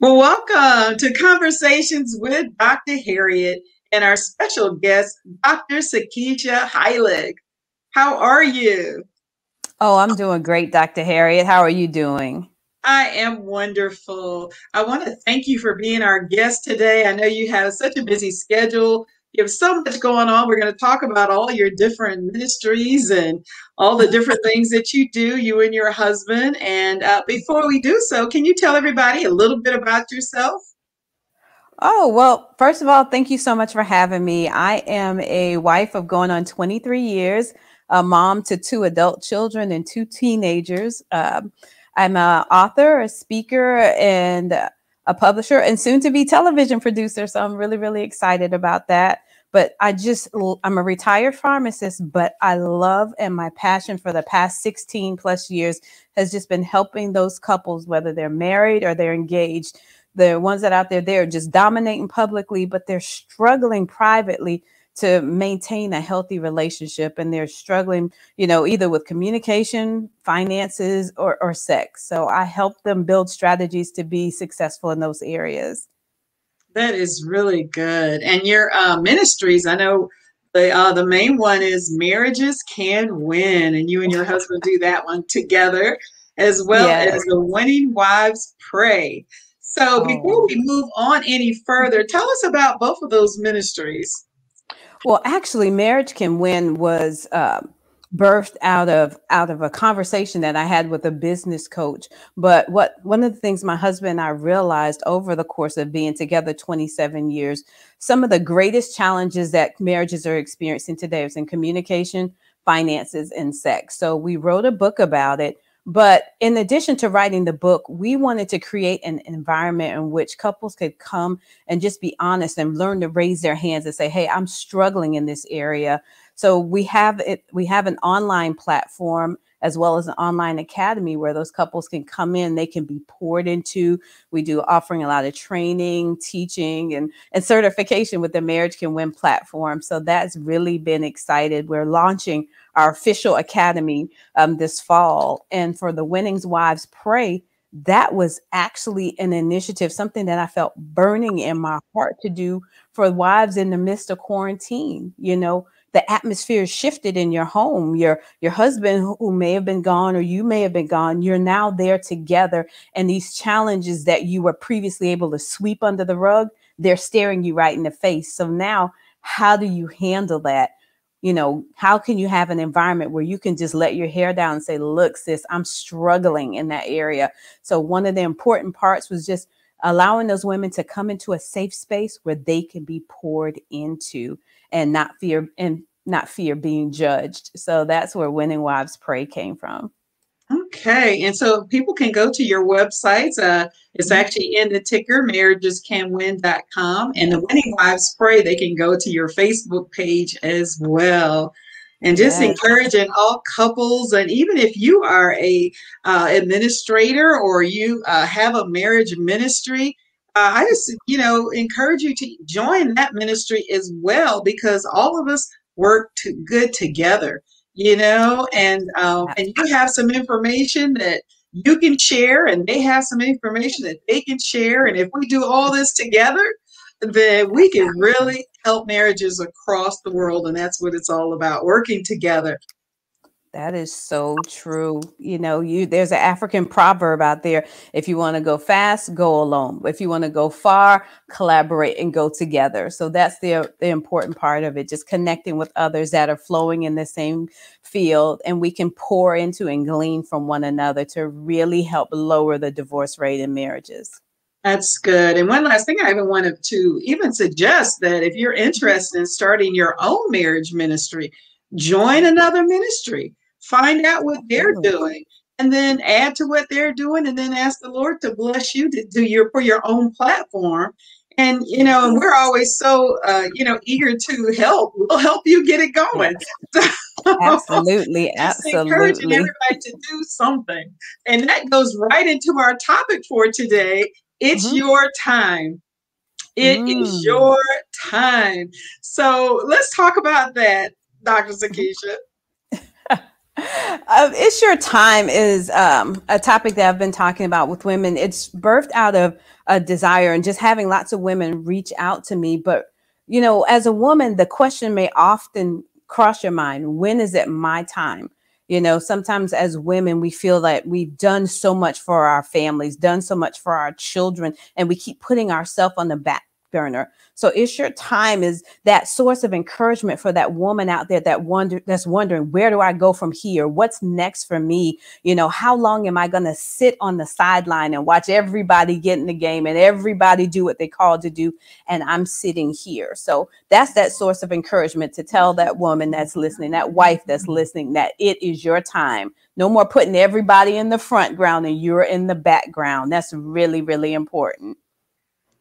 Well, welcome to Conversations with Dr. Harriet and our special guest, Dr. Sakeisha Hylick. How are you? Oh, I'm doing great, Dr. Harriet. How are you doing? I am wonderful. I want to thank you for being our guest today. I know you have such a busy schedule. You have so much going on. We're going to talk about all your different ministries and all the different things that you do, you and your husband. And before we do so, can you tell everybody a little bit about yourself? Oh, well, first of all, thank you so much for having me. I am a wife of going on 23 years, a mom to two adult children and two teenagers. I'm an author, a speaker, and a publisher, and soon to be television producer. So I'm really, really excited about that. But I'm a retired pharmacist, but I love and my passion for the past 16 plus years has just been helping those couples, whether they're married or they're engaged, the ones that out there, they're just dominating publicly, but they're struggling privately to maintain a healthy relationship. And they're struggling, either with communication, finances, or sex. So I help them build strategies to be successful in those areas. That is really good. And your ministries, I know the main one is Marriages Can Win, and you and your husband do that one together, as well Yes. as the Winning Wives Pray. So before Oh. we move on any further, tell us about both of those ministries. Well, actually, Marriage Can Win was birthed out of a conversation that I had with a business coach. But what one of the things my husband and I realized over the course of being together 27 years, some of the greatest challenges that marriages are experiencing today is in communication, finances, and sex. So we wrote a book about it. But in addition to writing the book, we wanted to create an environment in which couples could come and just be honest and learn to raise their hands and say, hey, I'm struggling in this area. So we have an online platform as well as an online academy where those couples can come in, they can be poured into. We do offering a lot of training, teaching, and certification with the Marriage Can Win platform. So that's really been excited. We're launching our official academy this fall. And for the Winnings Wives Pray, that was actually an initiative, something that I felt burning in my heart to do for wives in the midst of quarantine. The atmosphere shifted in your home. Your husband who may have been gone or you may have been gone, you're now there together. And these challenges that you were previously able to sweep under the rug, they're staring you right in the face. So now, how do you handle that? How can you have an environment where you can just let your hair down and say, look, sis, I'm struggling in that area. So one of the important parts was just allowing those women to come into a safe space where they can be poured into and not fear being judged. So that's where Winning Wives Pray came from. Okay, and so people can go to your websites. It's Mhm. actually in the ticker, marriagescanwin.com. And the Yes. Winning Wives Pray, they can go to your Facebook page as well. And just Yes. encouraging all couples, and even if you are a administrator or you have a marriage ministry, I just encourage you to join that ministry as well because all of us work good together, and you have some information that you can share and they have some information that they can share, and if we do all this together, then we can really help marriages across the world, and that's what it's all about, working together. That is so true. There's an African proverb out there. If you want to go fast, go alone. If you want to go far, collaborate and go together. So that's the important part of it, just connecting with others that are flowing in the same field, and we can pour into and glean from one another to really help lower the divorce rate in marriages. That's good. And one last thing, I even wanted to even suggest that if you're interested in starting your own marriage ministry, join another ministry, find out what they're Absolutely. doing, and then add to what they're doing, and then ask the Lord to bless you to do your for your own platform. And and we're always so eager to help. We'll help you get it going. Yes, So absolutely. just encouraging Absolutely. everybody to do something. And that goes right into our topic for today. It's Mhm. your time. It is Mm. your time. So let's talk about that, Dr. Mhm. Sakisha. It's your time is a topic that I've been talking about with women. It's birthed out of a desire and just having lots of women reach out to me. But, as a woman, the question may often cross your mind, when is it my time? Sometimes as women, we feel that we've done so much for our families, done so much for our children, and we keep putting ourselves on the back burner. So it's your time is that source of encouragement for that woman out there that's wondering, where do I go from here? What's next for me? How long am I going to sit on the sideline and watch everybody get in the game and everybody do what they called to do? And I'm sitting here. So that's that source of encouragement to tell that woman that's listening, that wife that's listening, that it is your time. No more putting everybody in the front ground and you're in the background. That's really, really important.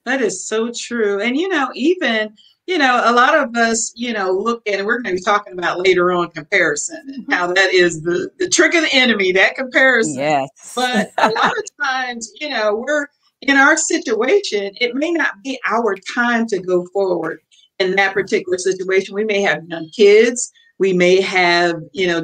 That is so true. And, even, a lot of us, look at, and we're going to be talking about later on comparison and how that is the trick of the enemy, that comparison. Yes. But a lot of times, we're in our situation, it may not be our time to go forward in that particular situation. We may have young kids. We may have,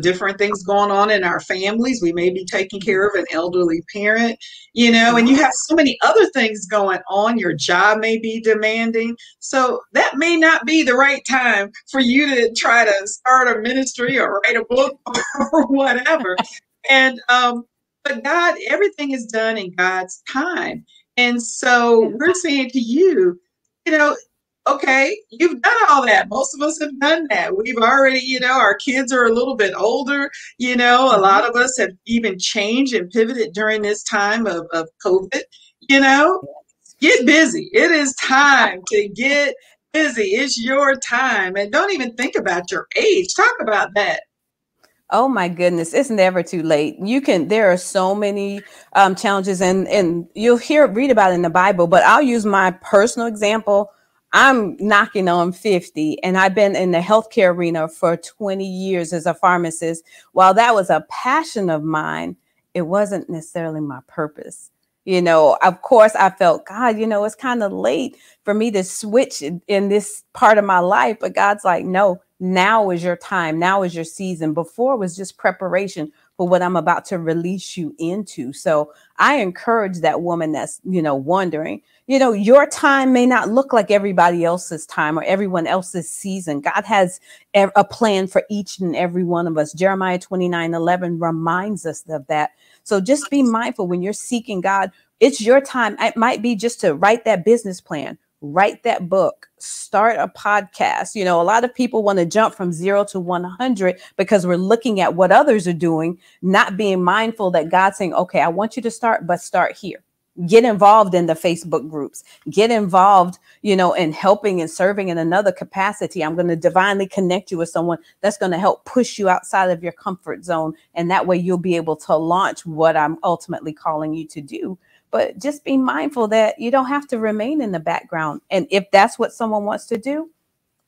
different things going on in our families. We may be taking care of an elderly parent, and you have so many other things going on. Your job may be demanding. So that may not be the right time for you to try to start a ministry or write a book or whatever. And, but God, everything is done in God's time. And so we're saying to you, you know, okay, you've done all that. Most of us have done that. We've already, our kids are a little bit older. A lot of us have even changed and pivoted during this time of COVID. You know, get busy. It is time to get busy. It's your time. And don't even think about your age. Talk about that. Oh my goodness, it's never too late. There are so many challenges and you'll read about it in the Bible, but I'll use my personal example. I'm knocking on 50 and I've been in the healthcare arena for 20 years as a pharmacist. While that was a passion of mine, it wasn't necessarily my purpose. Of course I felt, God, it's kind of late for me to switch in this part of my life. But God's like, no, now is your time. Now is your season. Before was just preparation for what I'm about to release you into. So I encourage that woman that's, wondering, your time may not look like everybody else's time or everyone else's season. God has a plan for each and every one of us. Jeremiah 29:11 reminds us of that. So just be mindful when you're seeking God. It's your time. It might be just to write that business plan, write that book, start a podcast. A lot of people want to jump from 0 to 100 because we're looking at what others are doing, not being mindful that God's saying, okay, I want you to start, but start here. Get involved in the Facebook groups, get involved, in helping and serving in another capacity. I'm going to divinely connect you with someone that's going to help push you outside of your comfort zone. And that way you'll be able to launch what I'm ultimately calling you to do. But just be mindful that you don't have to remain in the background. And if that's what someone wants to do,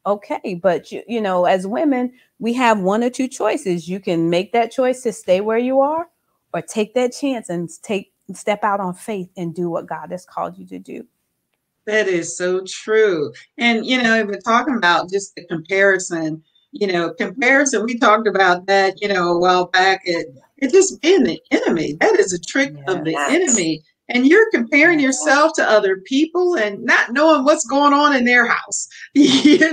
okay. But, as women, we have one or two choices. You can make that choice to stay where you are or take that chance and step out on faith and do what God has called you to do. That is so true. And, we're talking about just the comparison, comparison. We talked about that, a while back. It just being the enemy. That is a trick of the enemy. And you're comparing yourself to other people and not knowing what's going on in their house. You're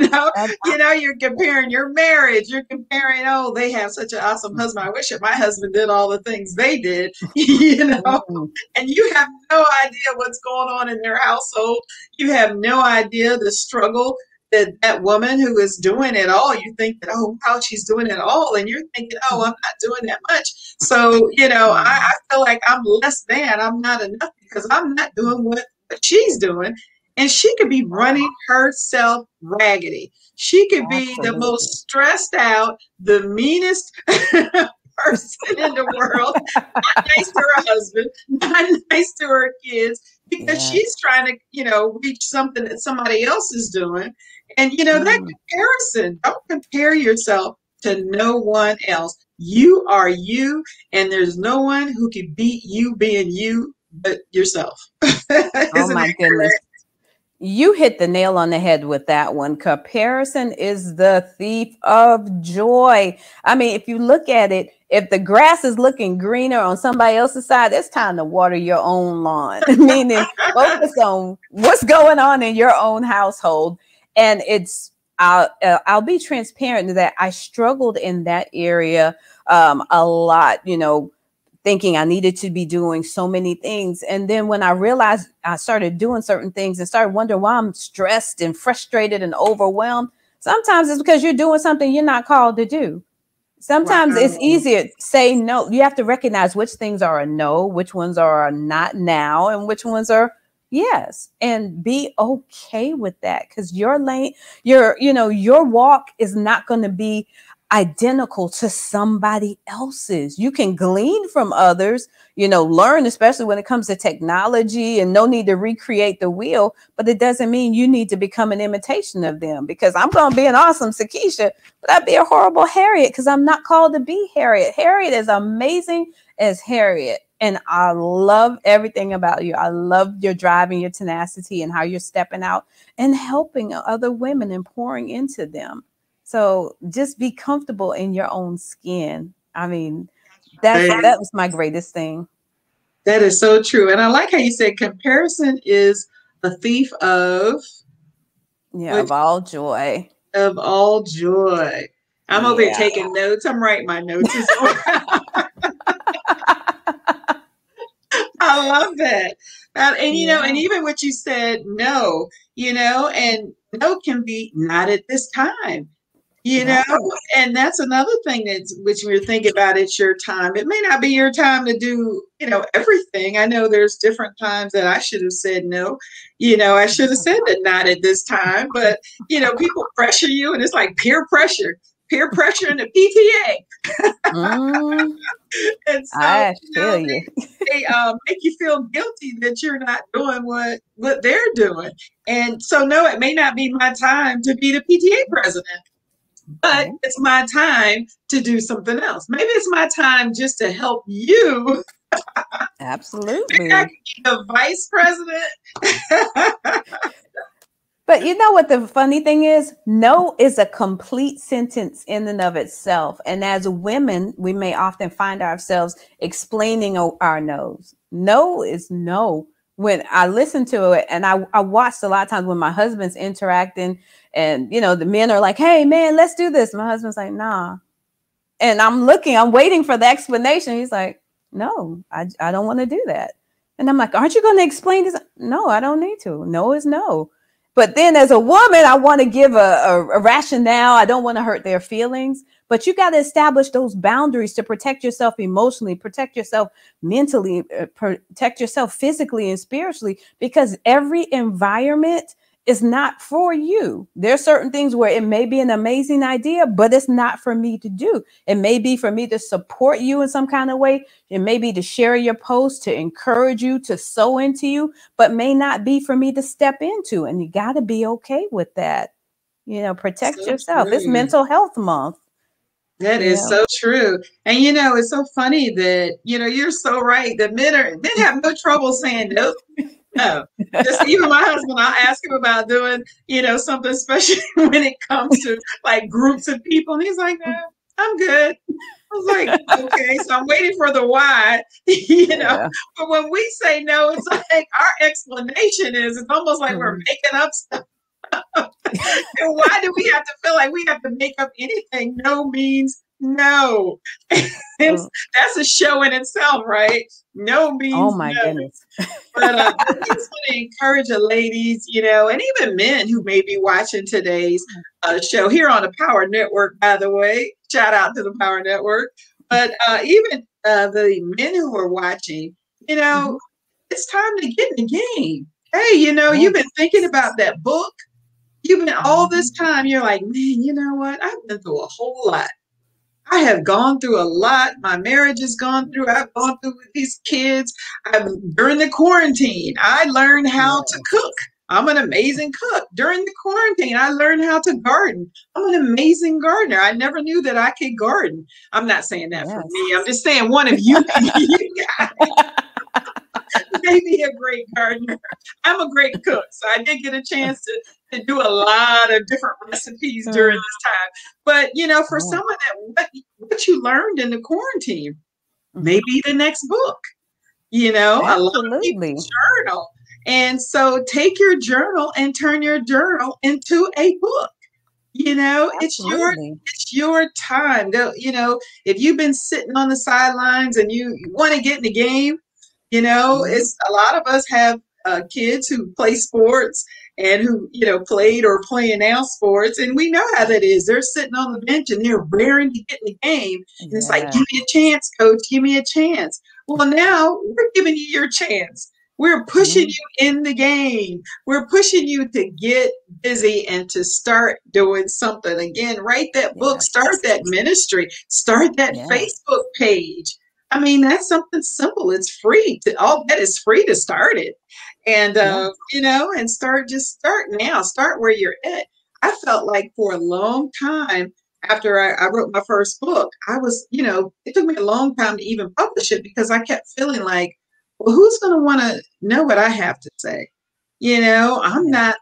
comparing your marriage. You're comparing, oh, they have such an awesome husband. I wish that my husband did all the things they did, and you have no idea what's going on in their household. You have no idea the struggle that woman who is doing it all. You think that, oh, wow, she's doing it all. And you're thinking, oh, I'm not doing that much. So, I feel like I'm less than, I'm not enough because I'm not doing what she's doing. And she could be running herself raggedy. She could be the most stressed out, the meanest person in the world, not nice to her husband, not nice to her kids, because she's trying to, reach something that somebody else is doing. And, that comparison, don't compare yourself to no one else. You are you, and there's no one who can beat you being you but yourself. Oh my goodness. You hit the nail on the head with that one. Comparison is the thief of joy. I mean, if you look at it, if the grass is looking greener on somebody else's side, it's time to water your own lawn. Meaning, focus on what's going on in your own household. And I'll be transparent that I struggled in that area a lot. Thinking I needed to be doing so many things. And then when I realized I started doing certain things and started wondering why I'm stressed and frustrated and overwhelmed, sometimes it's because you're doing something you're not called to do. Sometimes it's Wow. easier to say no. You have to recognize which things are a no, which ones are a not now, and which ones are yes, and be okay with that, because your lane, your walk is not going to be identical to somebody else's. You can glean from others, learn, especially when it comes to technology, and no need to recreate the wheel, but it doesn't mean you need to become an imitation of them, because I'm going to be an awesome Sakeisha, but I'd be a horrible Harriet because I'm not called to be Harriet. Harriet is amazing as Harriet. And I love everything about you. I love your drive and your tenacity and how you're stepping out and helping other women and pouring into them. So just be comfortable in your own skin. I mean, that was my greatest thing. That is so true. And I like how you said comparison is a thief Yeah, which of all joy. of all joy. I'm over here Yeah. taking notes. I'm writing my notes as well. I love that. And Yeah. even what you said, no, and no can be not at this time. You know, Right. and that's another thing that's which we're thinking about. It's your time. It may not be your time to do, everything. I know there's different times that I should have said no. I should have said that not at this time. But people pressure you, and it's like peer pressure in the PTA, Mm, and so I feel you. they make you feel guilty that you're not doing what they're doing. And so, no, it may not be my time to be the PTA president, but Yeah, it's my time to do something else. Maybe it's my time just to help you. Maybe I absolutely. can be the vice president. But you know what the funny thing is? No is a complete sentence in and of itself. And as women, we may often find ourselves explaining our no's. No is no. When I listen to it, and I watched a lot of times when my husband's interacting, and the men are like, hey man, let's do this. My husband's like, nah. And I'm waiting for the explanation. He's like, no, I don't want to do that. And I'm like, aren't you going to explain this? No, I don't need to. No is no. But then as a woman, I want to give a rationale. I don't want to hurt their feelings. But you got to establish those boundaries to protect yourself emotionally, protect yourself mentally, protect yourself physically and spiritually, because every environment is not for you. There are certain things where it may be an amazing idea, but it's not for me to do. It may be for me to support you in some kind of way. It may be to share your post, to encourage you, to sow into you, but may not be for me to step into. And you got to be okay with that. Protect So yourself. It's true. mental health month. That is Yeah. so true. And it's so funny that, you're so right. That men have no trouble saying no. No. Just even my husband, I'll ask him about doing, something, especially when it comes to like groups of people. And he's like, no, I'm good. I was like, okay, so I'm waiting for the why, Yeah. But when we say no, it's like our explanation is it's almost like we're Mhm. making up stuff. And why do we have to feel like we have to make up anything? No means no. Mm. That's a show in itself, right? No Oh means my no. goodness. But I just want to encourage the ladies, and even men who may be watching today's show here on the Power Network, by the way. Shout out to the Power Network. But even the men who are watching, you know, Mhm. it's time to get in the game. Hey, you've been thinking Yes. about that book. You've been all this Mhm. time, you're like, man, you know what? I've been through a whole lot. I have gone through a lot. My marriage has gone through. I've gone through with these kids. During the quarantine, I learned how to Yes. cook. I'm an amazing cook. During the quarantine, I learned how to garden. I'm an amazing gardener. I never knew that I could garden. I'm not saying that for Yes. me. I'm just saying one of you, you may be a great gardener. I'm a great cook, so I did get a chance to do a lot of different recipes during Mm. this time. But for Oh, someone that what you learned in the quarantine may mhm. be the next book. A lot of people Absolutely. journal. And so take your journal and turn your journal into a book. Absolutely. It's your time. If you've been sitting on the sidelines and you want to get in the game, Mhm. it's a lot of us have kids who play sports and who played or play now sports, and we know how that is. They're sitting on the bench and they're raring to get in the game, and it's like, Yes. give me a chance, coach, give me a chance. Well, now we're giving you your chance. We're pushing Mhm. you in the game. We're pushing you to get busy and to start doing something. Again, write that book, start Yes. that ministry, start that Yes. Facebook page. I mean, that's something simple. It's free. All that is free to start it. And, Yes. and just start now. Start where you're at. I felt like for a long time after I wrote my first book, it took me a long time to even publish it because I kept feeling like, well, who's going to want to know what I have to say? I'm Yes. not,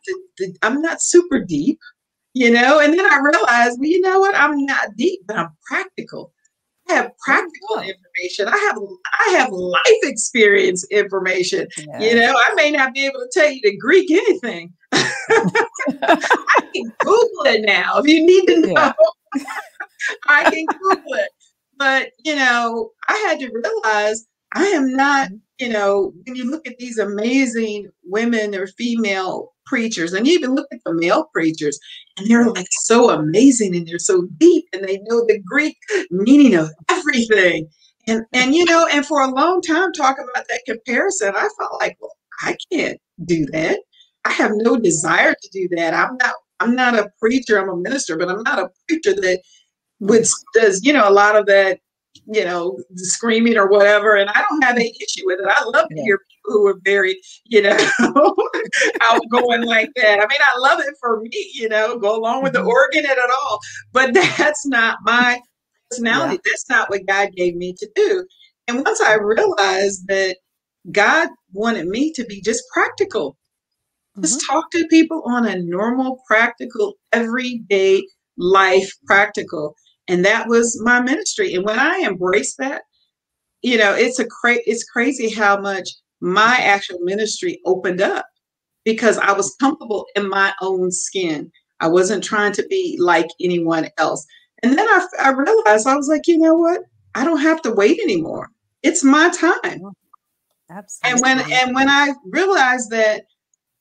I'm not super deep, and then I realized, well, you know what? I'm not deep, but I'm practical. I have There you practical go. information. I have life experience information. Yes. I may not be able to tell you the Greek anything. I can Google it now if you need to Yeah. know. I can Google it. But, I had to realize I am not, Mhm. when you look at these amazing women or female preachers, and you even look at the male preachers, and they're Yeah. like so amazing and they're so deep and they know the Greek meaning of everything. And for a long time talking about that comparison, I felt like, well, I can't do that. I have no desire to do that. I'm not a preacher, I'm a minister, but I'm not a preacher that Hmm. which does a lot of that screaming or whatever, and I don't have any issue with it. I love to Yeah. hear people who are very outgoing like that. I mean, I love it for me, go along with the Hmm. organ and it all, but that's not my Yeah. personality. That's not what God gave me to do. And once I realized that God wanted me to be just practical, just Hmm. talk to people on a normal, practical, everyday life, practical. And that was my ministry. And when I embraced that, it's crazy how much my actual ministry opened up because I was comfortable in my own skin. I wasn't trying to be like anyone else. And then I realized I was like, you know what? I don't have to wait anymore. It's my time. Oh, And when absolutely. and when I realized that,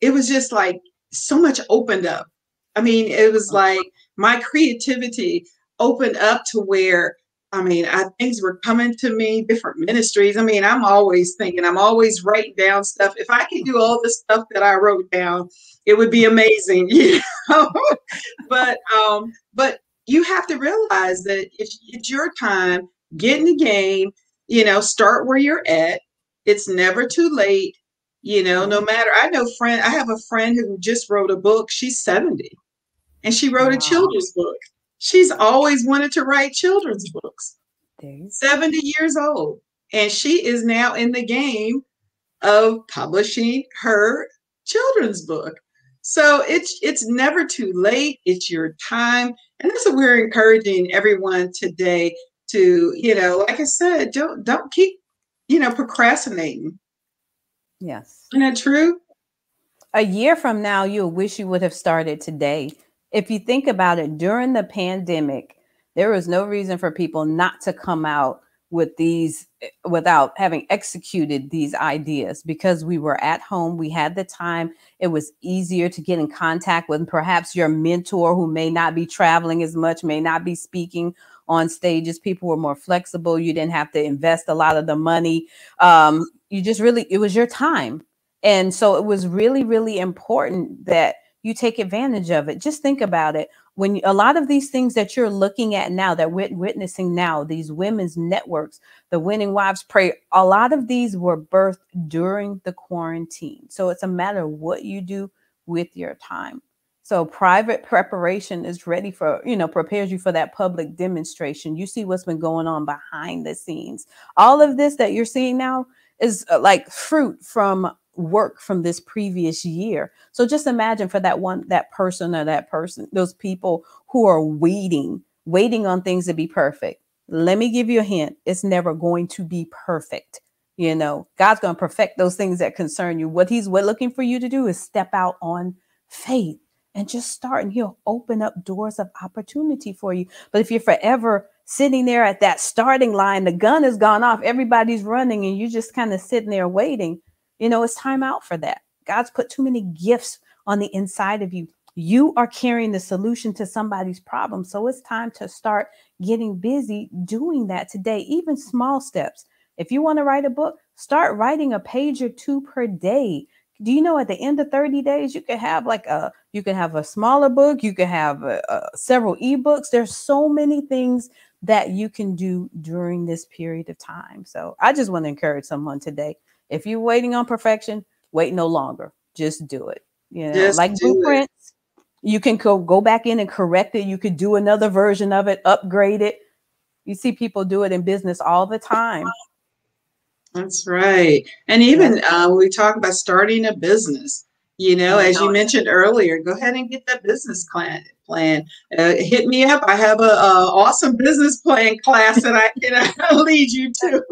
it was just like so much opened up. I mean, it was like my creativity opened up to where, I mean, things were coming to me, different ministries. I mean, I'm always thinking, I'm always writing down stuff. If I could do all the stuff that I wrote down, it would be amazing, know. But you have to realize that it's your time, get in the game, start where you're at. It's never too late. No Yeah. matter, I have a friend who just wrote a book. She's 70 and she wrote a Wow. children's book. She's always wanted to write children's books, There you go. 70 years old. And she is now in the game of publishing her children's book. So it's never too late. It's your time. And that's what we're encouraging everyone today to, like I said, don't keep, procrastinating. Yes. Isn't that true? A year from now, you'll wish you would have started today. If you think about it, during the pandemic, there was no reason for people not to come out with these without having executed these ideas because we were at home. We had the time. It was easier to get in contact with perhaps your mentor who may not be traveling as much, may not be speaking on stages. People were more flexible. You didn't have to invest a lot of the money. You just really, it was your time, and so it was really, really important that you take advantage of it. Just think about it. When a lot of these things that you're looking at now, that we're witnessing now, these women's networks, the Winning Wives Pray, a lot of these were birthed during the quarantine. So it's a matter of what you do with your time. So private preparation is ready for, prepares you for that public demonstration. You see what's been going on behind the scenes. All of this that you're seeing now, is like fruit from work from this previous year. So just imagine for that person or that person, those people who are waiting on things to be perfect. Let me give you a hint. It's never going to be perfect. God's going to perfect those things that concern you. What he's looking for you to do is step out on faith and just start, and he'll open up doors of opportunity for you. But if you're forever sitting there at that starting line, the gun has gone off, everybody's running, and you're just kind of sitting there waiting, it's time out for that. God's put too many gifts on the inside of you. You are carrying the solution to somebody's problem. So it's time to start getting busy doing that today, even small steps. If you want to write a book, start writing a page or two per day. Do you know at the end of 30 days, you can have a smaller book, you can have several ebooks. There's so many things that you can do during this period of time. So I just want to encourage someone today. If you're waiting on perfection, wait no longer. Just do it. Just Like do it. blueprints, you can go back in and correct it. You could do another version of it, upgrade it. You see people do it in business all the time. That's right. And even we talk about starting a business, as you mentioned earlier, go ahead and get that business plan. Hit me up. I have a awesome business plan class that I can lead you to.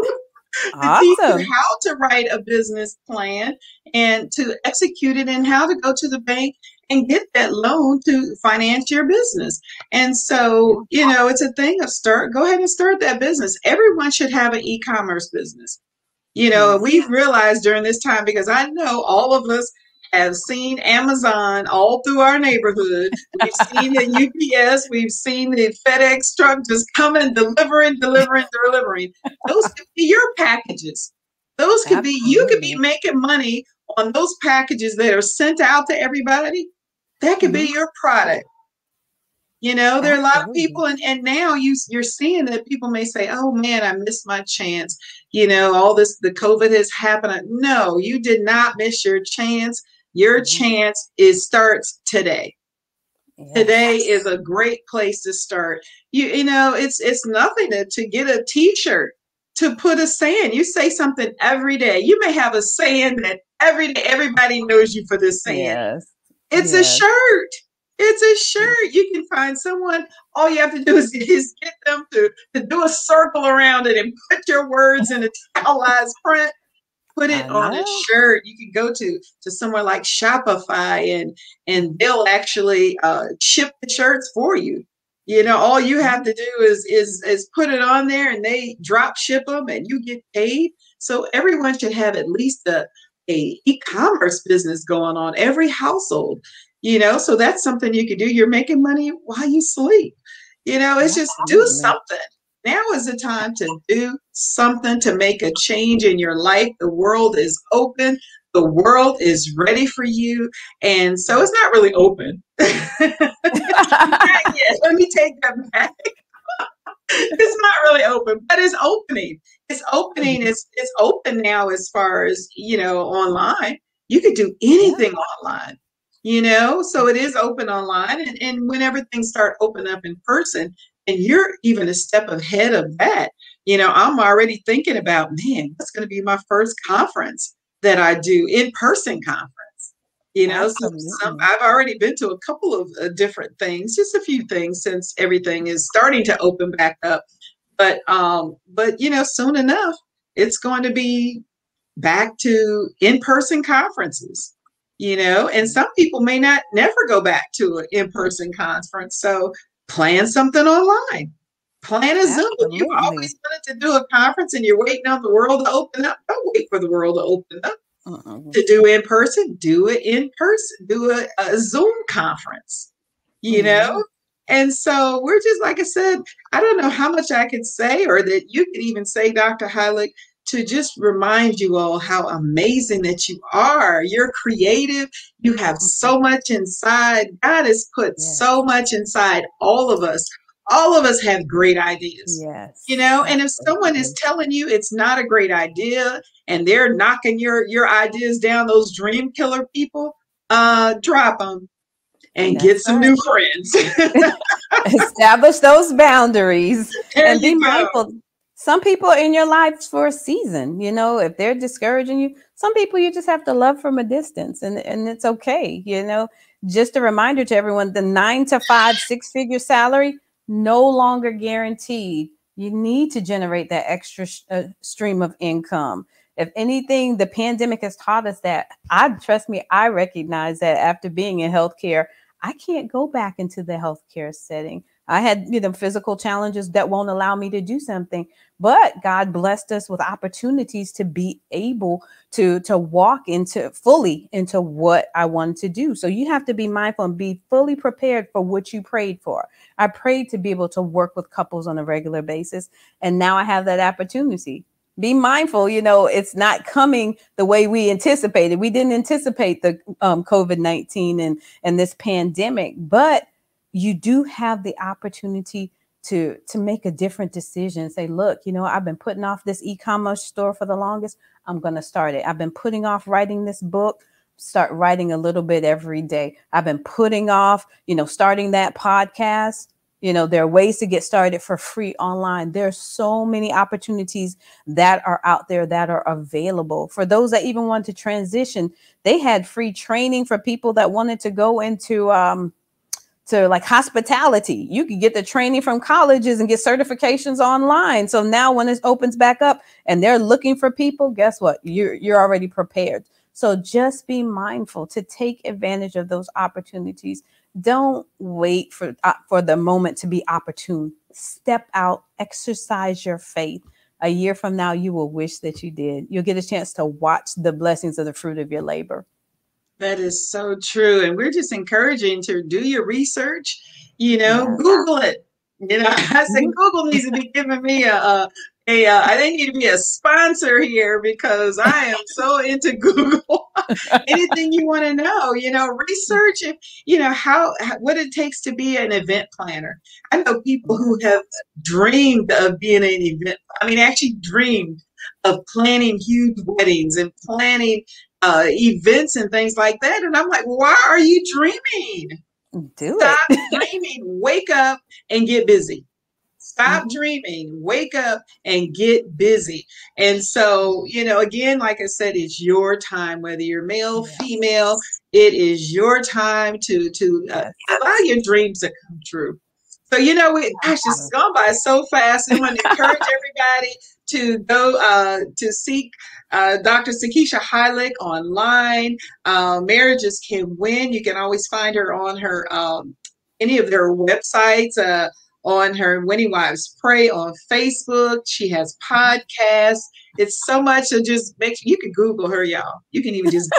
To teach you Awesome. how to write a business plan and to execute it, and how to go to the bank and get that loan to finance your business. And so, it's a thing of go ahead and start that business. Everyone should have an e-commerce business. Yes. We've realized during this time, because I know all of us have seen Amazon all through our neighborhood. We've seen the UPS, we've seen the FedEx truck just coming, delivering. Those could be your packages. Those could be, you could be making money on those packages that are sent out to everybody. That could be your product. There are a lot of people, and now you're seeing that people may say, oh man, I missed my chance. All this, the COVID has happened. No, you did not miss your chance. Your chance starts today. Yes. Today is a great place to start. It's nothing to get a t-shirt, to put a saying. You say something every day. You may have a saying that every day everybody knows you for this saying. Yes. It's a shirt. It's a shirt. You can find someone. All you have to do is get them to do a circle around it and put your words in italicized print. Put it on a shirt. You can go to somewhere like Shopify, and they'll actually ship the shirts for you. All you have to do is put it on there, and they drop ship them, and you get paid. So everyone should have at least a e-commerce business going on, every household. So that's something you could do. You're making money while you sleep. It's just do something. Now is the time to do something, to make a change in your life. The world is open. The world is ready for you. And so it's not really open. Not yet. Let me take that back. It's not really open, but it's opening. It's opening. It's open now as far as, online. You could do anything online. So it is open online, and whenever things start opening up in person, and you're even a step ahead of that, I'm already thinking about, man, that's going to be my first conference that I do, in-person conference. So I've already been to a couple of different things, just a few things, since everything is starting to open back up. But soon enough, it's going to be back to in-person conferences. And some people may never go back to an in-person conference. So plan something online. Plan a Zoom. If you've always wanted to do a conference and you're waiting on the world to open up, don't wait for the world to open up. To do in person, do it in person. Do a Zoom conference, And so we're just, like I said, I don't know how much I could say, or that you could even say, Dr. Hylick, to just remind you all how amazing that you are. You're creative. You have so much inside. God has put so much inside all of us. All of us have great ideas. Yes. And if someone is telling you it's not a great idea, and they're knocking your ideas down, those dream killer people, drop them and get some new friends. Establish those boundaries and be mindful. some people are in your lives for a season. You know, if they're discouraging you, some people you just have to love from a distance, and it's okay. You know, just a reminder to everyone: the 9 to 5, 6-figure salary no longer guaranteed. You need to generate that extra stream of income. If anything, the pandemic has taught us that. I trust me, I recognize that after being in healthcare, I can't go back into the healthcare setting. I had, physical challenges that won't allow me to do something, but God blessed us with opportunities to be able to walk into fully into what I wanted to do. So you have to be mindful and be fully prepared for what you prayed for. I prayed to be able to work with couples on a regular basis, and now I have that opportunity. Be mindful, it's not coming the way we anticipated. We didn't anticipate the COVID-19 and this pandemic, but you do have the opportunity to make a different decision. Say, look, I've been putting off this e-commerce store for the longest. I'm going to start it. I've been putting off writing this book. Start writing a little bit every day. I've been putting off, starting that podcast. There are ways to get started for free online. There's so many opportunities that are out there that are available. For those that even want to transition, they had free training for people that wanted to go into to like hospitality. You could get the training from colleges and get certifications online. So now when it opens back up and they're looking for people, guess what? You're already prepared. So just be mindful to take advantage of those opportunities. Don't wait for the moment to be opportune. Step out, exercise your faith. A year from now, you will wish that you did. You'll get a chance to watch the blessings of the fruit of your labor. That is so true. And we're just encouraging to do your research, Yeah. Google it. I said Mhm. Google needs to be giving me they need to be a sponsor here because I am so into Google. Anything you want to know, research if, what it takes to be an event planner. I know people who have dreamed of being an event, actually dreamed of planning huge weddings and planning events and things like that. And I'm like, why are you dreaming? Do it. Stop dreaming. Wake up and get busy. Stop Mhm. dreaming, wake up and get busy. And so, again, like I said, it's your time, whether you're male, female, Yes. it is your time to Yes. allow your dreams to come true. So, gosh, this has Absolutely. gone by so fast. I want to encourage everybody to go to seek Dr. Sakeisha Hylick online. Marriages Can Win. You can always find her on her any of their websites. On her Winning Wives Pray on Facebook. She has podcasts. It's so much. So just you can Google her, y'all. You can even just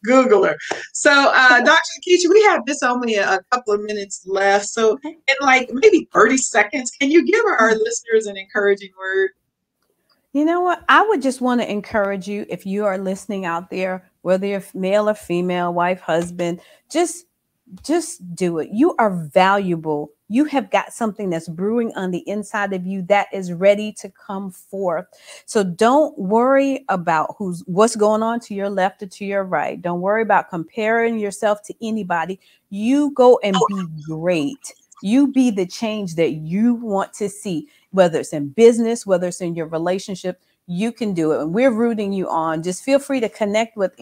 Google her. So, Dr. Keisha, we have just only a couple of minutes left. So, in like maybe 30 seconds, can you give our listeners an encouraging word? You know what? I would just want to encourage you, if you are listening out there, whether you're male or female, wife, husband, just do it. You are valuable. You have got something that's brewing on the inside of you that is ready to come forth. So don't worry about what's going on to your left or to your right. Don't worry about comparing yourself to anybody. You go and be great. You be the change that you want to see, whether it's in business, whether it's in your relationship. You can do it, and we're rooting you on. Just feel free to connect with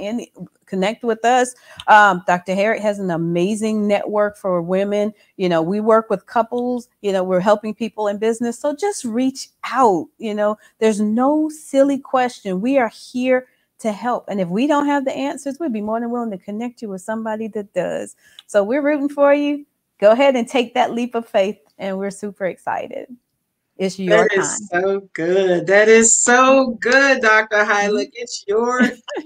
us. Dr. Harriet has an amazing network for women. We work with couples. We're helping people in business. So just reach out. There's no silly question. We are here to help. And if we don't have the answers, we'd be more than willing to connect you with somebody that does. So we're rooting for you. Go ahead and take that leap of faith. And we're super excited. It's That your is time. so good. That is so good, Dr. Hylick. Mhm. It's your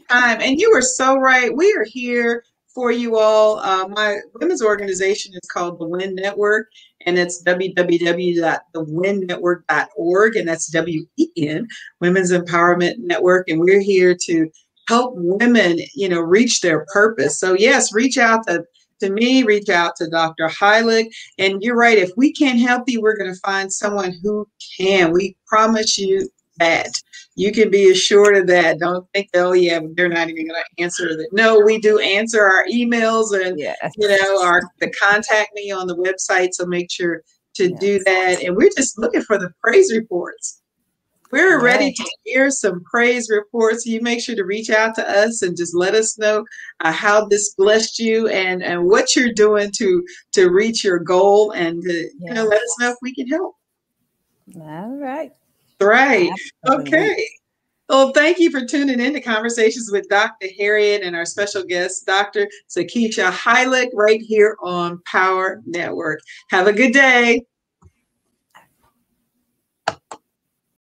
time. And you are so right. We are here for you all. My women's organization is called the WIN Network, and it's www.thewinnetwork.org, and that's WEN, Women's Empowerment Network. And we're here to help women, reach their purpose. So, yes, reach out to me, reach out to Dr. Hylick. And you're right. If we can't help you, we're going to find someone who can. We promise you that. You can be assured of that. Don't think, oh yeah, they're not even going to answer that. No, we do answer our emails and Yes. the contact me on the website. So make sure to do Yes. that. And we're just looking for the praise reports. We're ready Yes. to hear some praise reports. You make sure to reach out to us and just let us know how this blessed you and what you're doing to reach your goal, and let Yes. us know if we can help. All right. Right. Absolutely. Okay. Well, thank you for tuning in to Conversations with Dr. Harriet and our special guest, Dr. Sakeisha Hylick, right here on Power Network. Have a good day.